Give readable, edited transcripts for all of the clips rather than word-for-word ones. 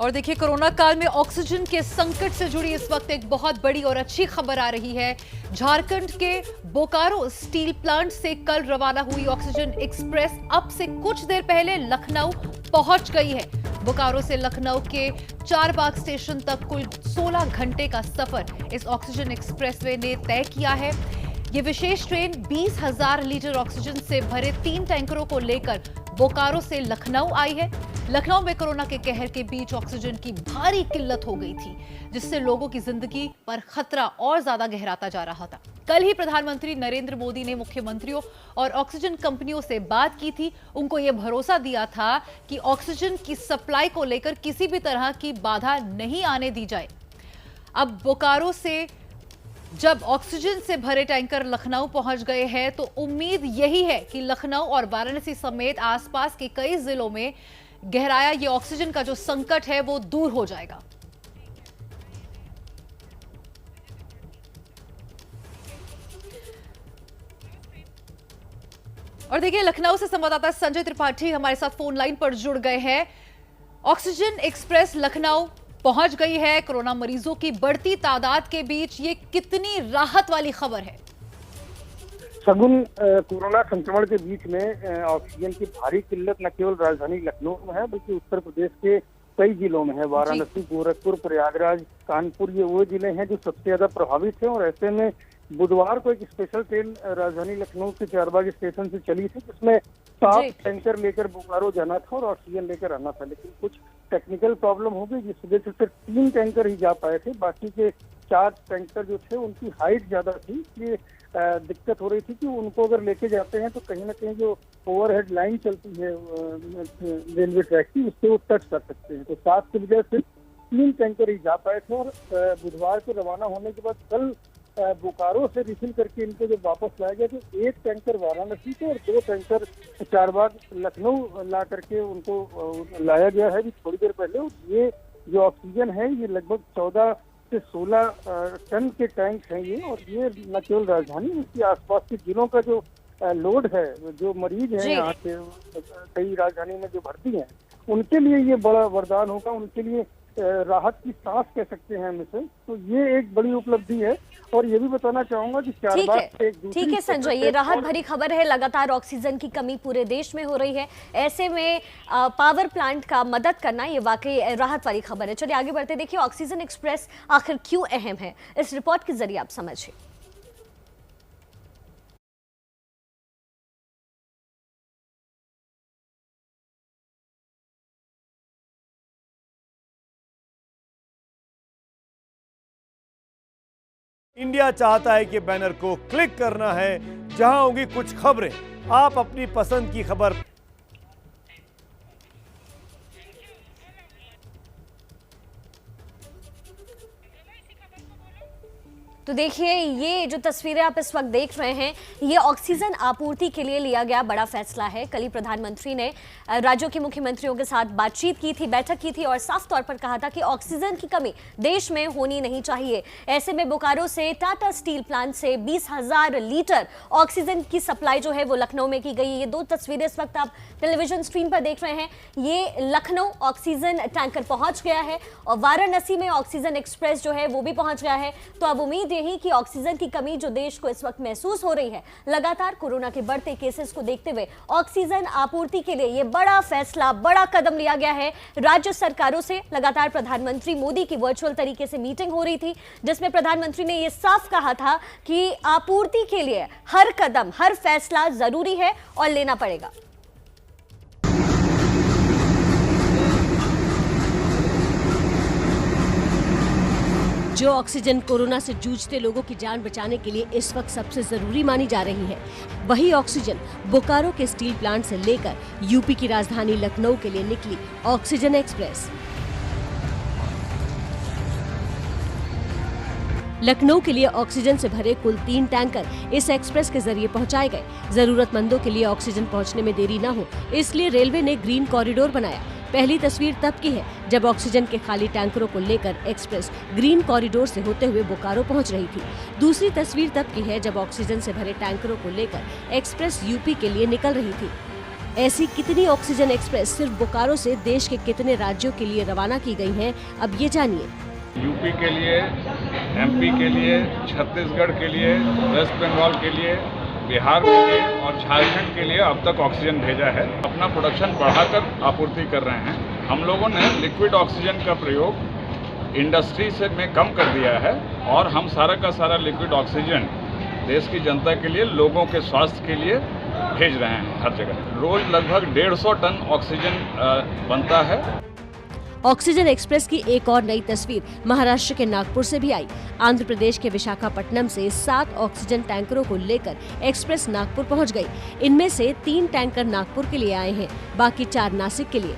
और देखिए, कोरोना काल में ऑक्सीजन के संकट से जुड़ी इस वक्त एक बहुत बड़ी और अच्छी खबर आ रही है। झारखंड के बोकारो स्टील प्लांट से कल रवाना हुई ऑक्सीजन एक्सप्रेस अब से कुछ देर पहले लखनऊ पहुंच गई है। बोकारो से लखनऊ के चारबाग स्टेशन तक कुल 16 घंटे का सफर इस ऑक्सीजन एक्सप्रेसवे ने तय किया है। ये विशेष ट्रेन 20,000 लीटर ऑक्सीजन से भरे 3 टैंकरों को लेकर बोकारो से लखनऊ आई है। लखनऊ में कोरोना के कहर के बीच ऑक्सीजन की भारी किल्लत हो गई थी, जिससे लोगों की जिंदगी पर खतरा और ज्यादा गहराता जा रहा था। कल ही प्रधानमंत्री नरेंद्र मोदी ने मुख्यमंत्रियों और ऑक्सीजन कंपनियों से बात की थी। उनको यह भरोसा दिया था कि ऑक्सीजन की सप्लाई को लेकर किसी भी तरह की बाधा नहीं आने दी जाए। अब बोकारो से जब ऑक्सीजन से भरे टैंकर लखनऊ पहुंच गए हैं, तो उम्मीद यही है कि लखनऊ और वाराणसी समेत आसपास के कई जिलों में गहराया ये ऑक्सीजन का जो संकट है वो दूर हो जाएगा। और देखिए, लखनऊ से संवाददाता संजय त्रिपाठी हमारे साथ फोन लाइन पर जुड़ गए हैं। ऑक्सीजन एक्सप्रेस लखनऊ पहुंच गई है। कोरोना मरीजों की बढ़ती तादाद के बीच ये कितनी राहत वाली खबर है? शगुन, कोरोना संक्रमण के बीच में ऑक्सीजन की भारी किल्लत न केवल राजधानी लखनऊ में है, बल्कि उत्तर प्रदेश के कई जिलों में है। वाराणसी, गोरखपुर, प्रयागराज, कानपुर, ये वो जिले हैं जो सबसे ज्यादा प्रभावित हैं। और ऐसे में बुधवार को एक स्पेशल ट्रेन राजधानी लखनऊ के चारबाग स्टेशन से चली थी, जिसमें 7 टैंकर लेकर बोकारो जाना था और ऑक्सीजन लेकर आना था। लेकिन कुछ टेक्निकल प्रॉब्लम हो गई, जिस वजह से सिर्फ 3 टैंकर ही जा पाए थे। बाकी के 4 टैंकर जो थे उनकी हाइट ज्यादा थी, इसलिए दिक्कत हो रही थी कि उनको अगर लेके जाते हैं तो कहीं ना कहीं जो ओवरहेड लाइन चलती है रेलवे ट्रैक की, उससे वो टच कर सकते हैं। तो 7 की वजह से 3 टैंकर ही जा पाए थे। और बुधवार को रवाना होने के बाद कल बोकारो से रिफिल करके इनको जब वापस लाया गया, तो 1 टैंकर वाराणसी से और 2 टैंकर चारबाग लखनऊ ला करके उनको लाया गया है थोड़ी देर पहले। ये जो ऑक्सीजन है ये लगभग 14 से 16 टन के टैंक हैं ये। और ये न केवल राजधानी, इसके आसपास के जिलों का जो लोड है, जो मरीज हैं यहाँ के कई राजधानी में जो भर्ती हैं, उनके लिए ये बड़ा वरदान होगा। उनके लिए राहत की सांस कह सकते हैं हम इसे। तो ये एक बड़ी उपलब्धि है। और ये भी बताना चाहूंगा कि चारबाग से एक दूसरी, ठीक है संजय, ये राहत भरी खबर है। लगातार ऑक्सीजन की कमी पूरे देश में हो रही है, ऐसे में पावर प्लांट का मदद करना ये वाकई राहत वाली खबर है। चलिए आगे बढ़ते। देखिए, ऑक्सीजन एक्सप्रेस आखिर क्यों अहम है, इस रिपोर्ट के जरिए आप समझिए। इंडिया चाहता है कि बैनर को क्लिक करना है, जहां होंगी कुछ खबरें। आप अपनी पसंद की खबर तो देखिए, ये जो तस्वीरें आप इस वक्त देख रहे हैं, ये ऑक्सीजन आपूर्ति के लिए लिया गया बड़ा फैसला है। कल ही प्रधानमंत्री ने राज्यों के मुख्यमंत्रियों के साथ बातचीत की थी, बैठक की थी और साफ तौर पर कहा था कि ऑक्सीजन की कमी देश में होनी नहीं चाहिए। ऐसे में बोकारो से टाटा स्टील प्लांट से 20,000 लीटर ऑक्सीजन की सप्लाई जो है वो लखनऊ में की गई। ये 2 तस्वीरें इस वक्त आप टेलीविजन स्क्रीन पर देख रहे हैं। ये लखनऊ ऑक्सीजन टैंकर पहुंच गया है और वाराणसी में ऑक्सीजन एक्सप्रेस जो है वो भी पहुंच गया है। तो अब उम्मीद यही कि ऑक्सीजन की कमी जो देश को इस वक्त महसूस हो रही है, लगातार कोरोना के बढ़ते केसेस को देखते हुए ऑक्सीजन आपूर्ति के लिए ये बड़ा फैसला, बड़ा कदम लिया गया है। राज्य सरकारों से लगातार प्रधानमंत्री मोदी की वर्चुअल तरीके से मीटिंग हो रही थी, जिसमें प्रधानमंत्री ने ये साफ कहा था कि आपूर्ति के लिए हर कदम, हर फैसला जरूरी है और लेना पड़ेगा। जो ऑक्सीजन कोरोना से जूझते लोगों की जान बचाने के लिए इस वक्त सबसे जरूरी मानी जा रही है, वही ऑक्सीजन बोकारो के स्टील प्लांट से लेकर यूपी की राजधानी लखनऊ के लिए निकली ऑक्सीजन एक्सप्रेस। लखनऊ के लिए ऑक्सीजन से भरे कुल 3 टैंकर इस एक्सप्रेस के जरिए पहुंचाए गए। जरूरतमंदों के लिए ऑक्सीजन पहुंचने में देरी न हो, इसलिए रेलवे ने ग्रीन कॉरिडोर बनाया। पहली तस्वीर तब की है जब ऑक्सीजन के खाली टैंकरों को लेकर एक्सप्रेस ग्रीन कॉरिडोर से होते हुए बोकारो पहुंच रही थी। दूसरी तस्वीर तब की है जब ऑक्सीजन से भरे टैंकरों को लेकर एक्सप्रेस यूपी के लिए निकल रही थी। ऐसी कितनी ऑक्सीजन एक्सप्रेस सिर्फ बोकारो से देश के कितने राज्यों के लिए रवाना की गई हैं, अब ये जानिए। यूपी के लिए, एमपी के लिए, छत्तीसगढ़ के लिए, वेस्ट बंगाल के लिए, बिहार के लिए और झारखंड के लिए अब तक ऑक्सीजन भेजा है। अपना प्रोडक्शन बढ़ाकर आपूर्ति कर रहे हैं। हम लोगों ने लिक्विड ऑक्सीजन का प्रयोग इंडस्ट्री से में कम कर दिया है और हम सारा का सारा लिक्विड ऑक्सीजन देश की जनता के लिए, लोगों के स्वास्थ्य के लिए भेज रहे हैं हर जगह। रोज लगभग 150 टन ऑक्सीजन बनता है। ऑक्सीजन एक्सप्रेस की एक और नई तस्वीर महाराष्ट्र के नागपुर से भी आई। आंध्र प्रदेश के विशाखापट्टनम से 7 ऑक्सीजन टैंकरों को लेकर एक्सप्रेस नागपुर पहुंच गई। इनमें से 3 टैंकर नागपुर के लिए आए हैं, बाकी 4 नासिक के लिए।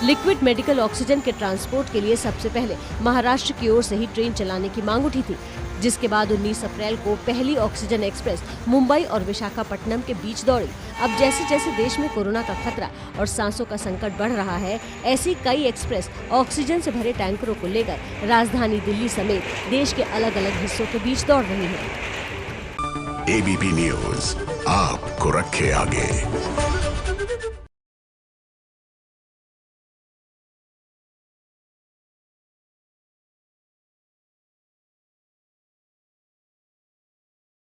लिक्विड मेडिकल ऑक्सीजन के ट्रांसपोर्ट के लिए सबसे पहले महाराष्ट्र की ओर से ही ट्रेन चलाने की मांग उठी थी, जिसके बाद 19 अप्रैल को पहली ऑक्सीजन एक्सप्रेस मुंबई और विशाखापट्टनम के बीच दौड़ी। अब जैसे जैसे देश में कोरोना का खतरा और सांसों का संकट बढ़ रहा है, ऐसी कई एक्सप्रेस ऑक्सीजन से भरे टैंकरों को लेकर राजधानी दिल्ली समेत देश के अलग अलग हिस्सों के बीच दौड़ रही है। ABP न्यूज आपको रखे आगे।